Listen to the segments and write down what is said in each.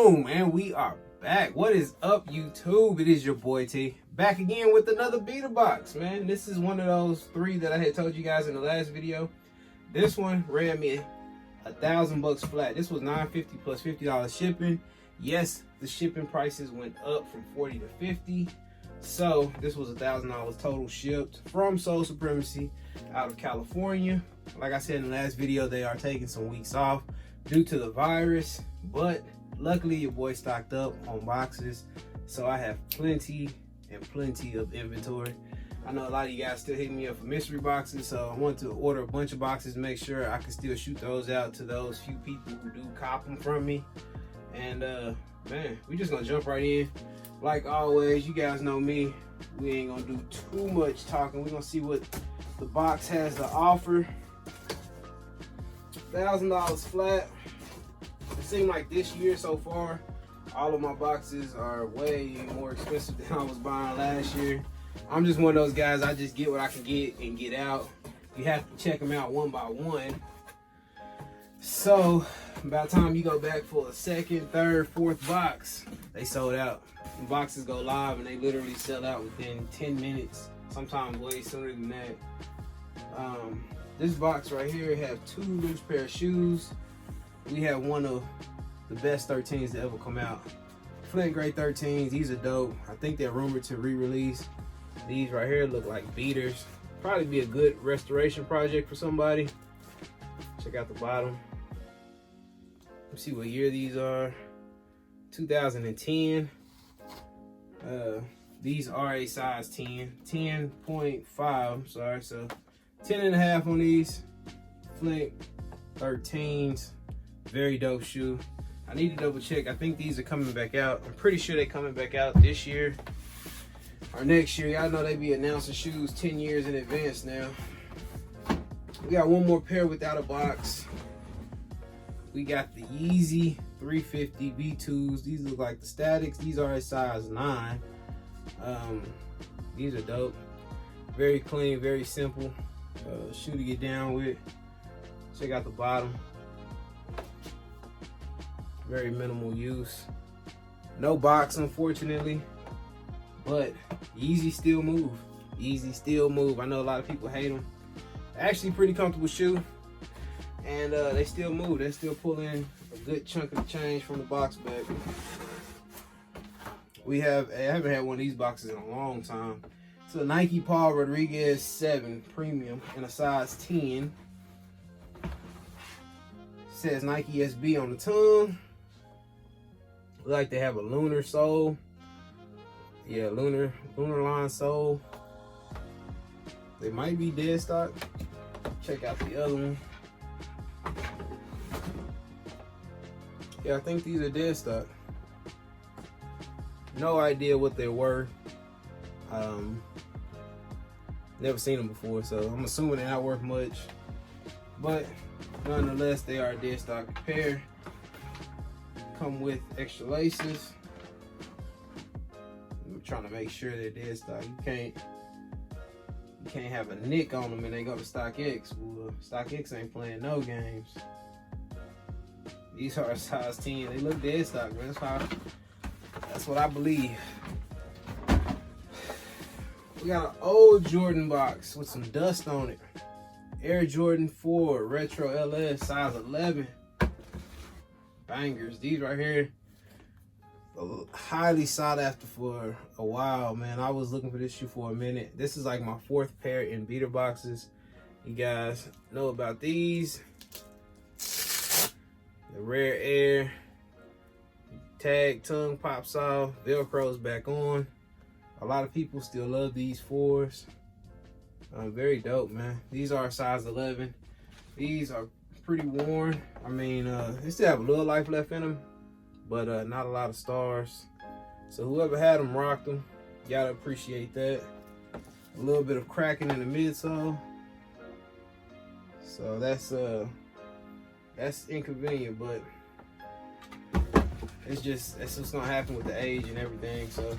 Boom, and we are back. What is up, YouTube? It is your boy T, back again with another beater box, man. This is one of those 3 that I had told you guys in the last video. This one ran me $1,000 flat. This was $9.50 plus $50 shipping. Yes, the shipping prices went up from 40 to 50. So this was $1,000 total shipped from Soul Supremacy out of California. Like I said in the last video, they are taking some weeks off due to the virus, but luckily your boy stocked up on boxes, so I have plenty of inventory. I know a lot of you guys still hitting me up for mystery boxes, so I want to order a bunch of boxes, make sure I can still shoot those out to those few people who do cop them from me. And man, we just gonna jump right in. Like always, you guys know me, we ain't gonna do too much talking. We're gonna see what the box has to offer. $1,000 flat. It seemed like this year so far, all of my boxes are way more expensive than I was buying last year. I'm just one of those guys, I just get what I can get and get out. You have to check them out one by one. So by the time you go back for a second, third, fourth box, they sold out. The boxes go live and they literally sell out within 10 minutes, sometimes way sooner than that. This box right here have 2 loose pair of shoes. We have one of the best 13s to ever come out. Flint grade 13s, these are dope. I think they're rumored to re-release. These right here look like beaters. Probably be a good restoration project for somebody. Check out the bottom. Let's see what year these are. 2010. These are a size 10. 10.5, I'm sorry, so 10.5 on these. Flint 13s. Very dope shoe. I need to double check. I think these are coming back out. I'm pretty sure they're coming back out this year or next year. Y'all know they be announcing shoes 10 years in advance now. We got one more pair without a box. We got the Yeezy 350 V2s. These look like the Statics. These are a size 9. These are dope. Very clean, very simple shoe to get down with. Check out the bottom. Very minimal use. No box, unfortunately, but Yeezy still move. Yeezy still move. I know a lot of people hate them. Actually, pretty comfortable shoe, and they still move. They still pull in a good chunk of the change from the box back. I haven't had one of these boxes in a long time. It's a Nike Paul Rodriguez 7 Premium in a size 10. Says Nike SB on the tongue. Like they have a lunar sole. Yeah, lunar line sole. They might be dead stock. Check out the other one. Yeah, I think these are dead stock. No idea what they were. Never seen them before, so I'm assuming they're not worth much. But nonetheless, they are a dead stock pair. Come with extra laces. I'm trying to make sure they're dead stock. You can't have a nick on them and they go to StockX. Well, StockX ain't playing no games. These are a size 10. They look dead stock, man. That's what I believe. We got an old Jordan box with some dust on it. Air Jordan 4 Retro LS size 11. Bangers. These right here, highly sought after for a while, man. I was looking for this shoe for a minute. This is like my 4th pair in beater boxes. You guys know about these. The Rare Air. Tag tongue pops off. Velcro's back on. A lot of people still love these 4s. Very dope, man. These are size 11. These are pretty worn. I mean, they still have a little life left in them, but not a lot of stars. So whoever had them rocked them. You gotta appreciate that. A little bit of cracking in the midsole. So that's inconvenient, but it's just gonna happen with the age and everything. So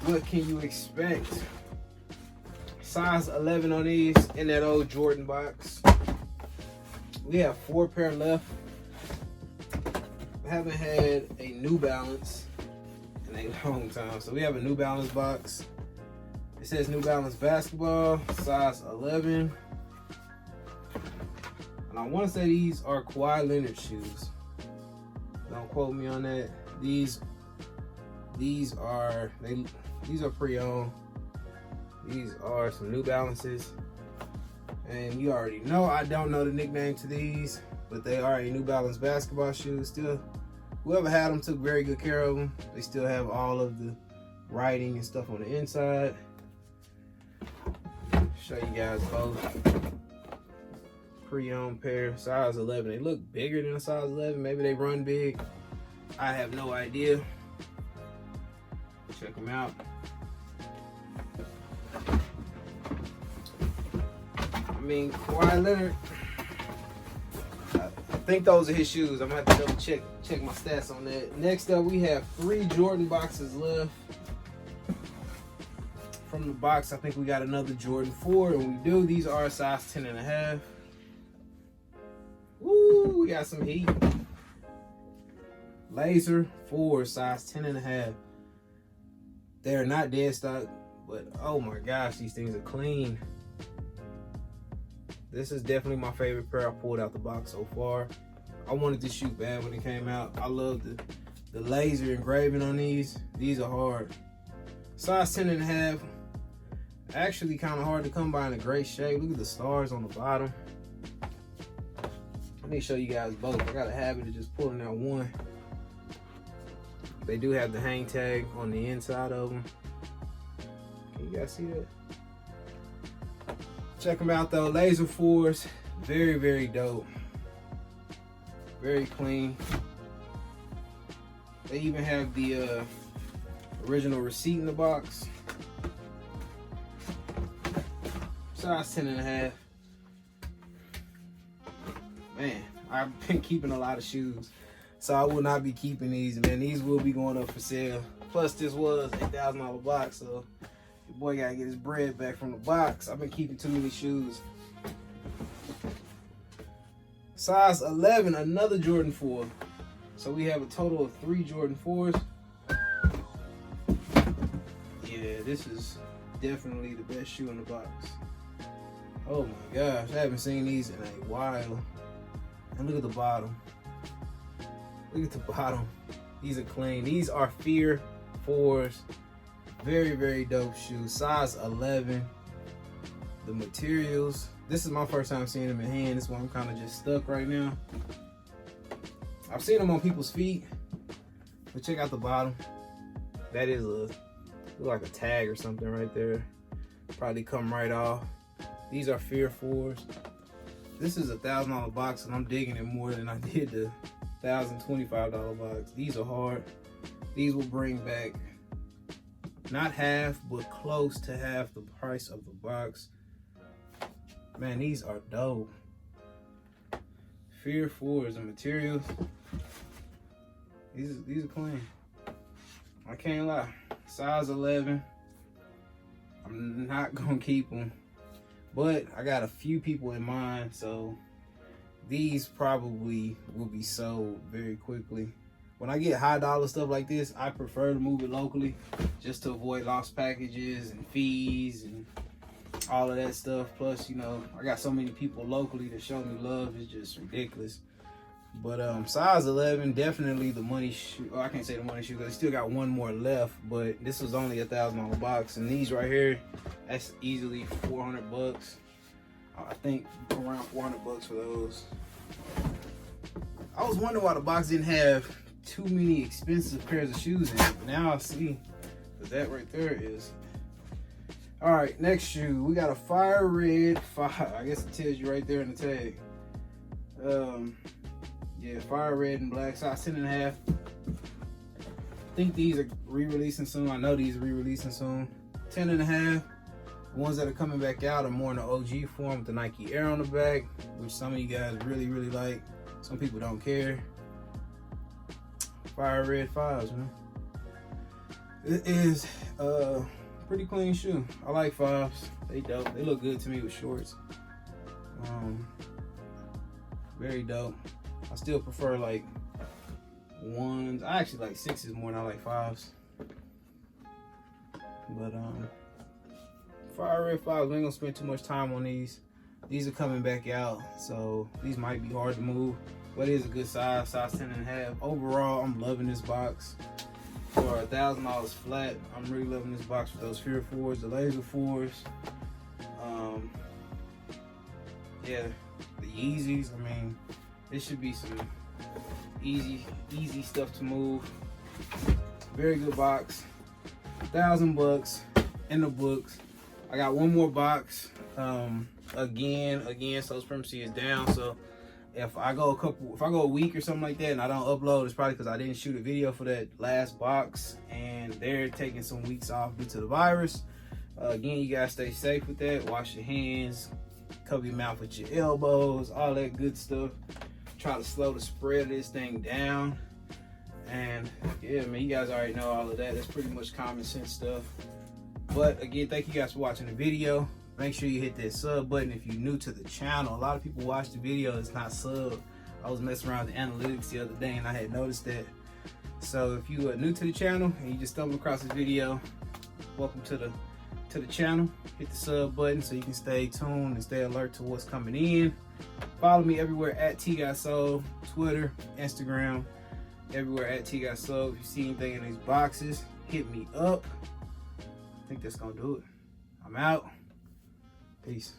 what can you expect? Size 11 on these in that old Jordan box. We have 4 pair left. haven't had a New Balance in a long time. So we have a New Balance box. It says New Balance basketball, size 11. And I want to say these are Kawhi Leonard shoes. Don't quote me on that. These are pre-owned. These are some New Balances. And you already know I don't know the nickname to these, but they are a New Balance basketball shoe. Still, whoever had them took very good care of them. They still have all of the writing and stuff on the inside. Show you guys both. Pre-owned pair, size 11. They look bigger than a size 11. Maybe they run big. I have no idea. Check them out. I mean, Kawhi Leonard, I think those are his shoes. I'm gonna have to double check my stats on that. Next up, we have 3 Jordan boxes left. From the box, I think we got another Jordan 4, and we do. These are size 10.5. Woo, we got some heat. Laser 4, size 10.5. They're not dead stock, but oh my gosh, these things are clean. This is definitely my favorite pair I pulled out the box so far. I wanted this shoe bad when it came out. I love the laser engraving on these. These are hard. Size 10.5. Actually kind of hard to come by in a great shape. Look at the stars on the bottom. Let me show you guys both. I got a habit of just pulling out one. They do have the hang tag on the inside of them. Can you guys see that? Check them out though. Laser 4s. Very, very dope. Very clean. They even have the original receipt in the box. Size 10.5. Man, I've been keeping a lot of shoes, so I will not be keeping these, man. These will be going up for sale. Plus, this was a $1,000 box, so your boy gotta get his bread back from the box. I've been keeping too many shoes. Size 11, another Jordan 4. So we have a total of 3 Jordan 4s. Yeah, this is definitely the best shoe in the box. Oh my gosh, I haven't seen these in a while. And look at the bottom. Look at the bottom. These are clean. These are Fear 4s. Very, very dope shoes. Size 11. The materials. This is my first time seeing them in hand. This is why I'm kind of just stuck right now. I've seen them on people's feet. But check out the bottom. That is look like a tag or something right there. Probably come right off. These are Fear 4s. This is a $1,000 box, and I'm digging it more than I did the $1,025 box. These are hard. These will bring back not half, but close to half the price of the box. Man, these are dope. Fear 4s, the materials. These are clean. I can't lie. Size 11. I'm not gonna keep them. But I got a few people in mind, so these probably will be sold very quickly. When I get high dollar stuff like this, I prefer to move it locally just to avoid lost packages and fees and all of that stuff. Plus, you know, I got so many people locally that show me love. It's just ridiculous. But size 11, definitely the money shoe. Oh, I can't say the money shoe because I still got one more left, but this was only a $1,000 box. And these right here, that's easily 400 bucks. I think around 400 bucks for those. I was wondering why the box didn't have too many expensive pairs of shoes in it, but now I see, because that right there is. All right, next shoe, we got a fire red 5. I guess it tells you right there in the tag. Yeah, fire red and black, size 10.5. I think these are re-releasing soon. I know these are re-releasing soon. 10.5. The ones that are coming back out are more in the OG form with the Nike Air on the back, which some of you guys really, really like. Some people don't care. Fire red 5s, man. It is a pretty clean shoe. I like 5s. They dope. They look good to me with shorts. Very dope. I still prefer like 1s. I actually like 6s more than I like 5s. But fire red 5s, we ain't gonna spend too much time on these. These are coming back out, so these might be hard to move, but it is a good size 10.5. Overall, I'm loving this box. For $1,000 flat, I'm really loving this box with those Fear 4s, the Laser 4s. Yeah, the Yeezys. I mean, this should be some easy stuff to move. Very good box. $1,000 in the books. I got one more box. Again, so supremacy is down. So if I go a week or something like that and I don't upload, it's probably because I didn't shoot a video for that last box and they're taking some weeks off due to the virus. Again, you guys stay safe with that. Wash your hands, cover your mouth with your elbows, all that good stuff. Try to slow the spread of this thing down. And yeah, man, you guys already know all of that. That's pretty much common sense stuff. But again, thank you guys for watching the video. Make sure you hit that sub button if you're new to the channel. A lot of people watch the video, it's not sub. I was messing around with the analytics the other day and I had noticed that. So if you are new to the channel and you just stumbled across this video, welcome to the channel. Hit the sub button so you can stay tuned and stay alert to what's coming in. Follow me everywhere at TGOTSOLE, Twitter, Instagram, everywhere at TGOTSOLE. If you see anything in these boxes, hit me up. I think that's gonna do it. I'm out. Peace.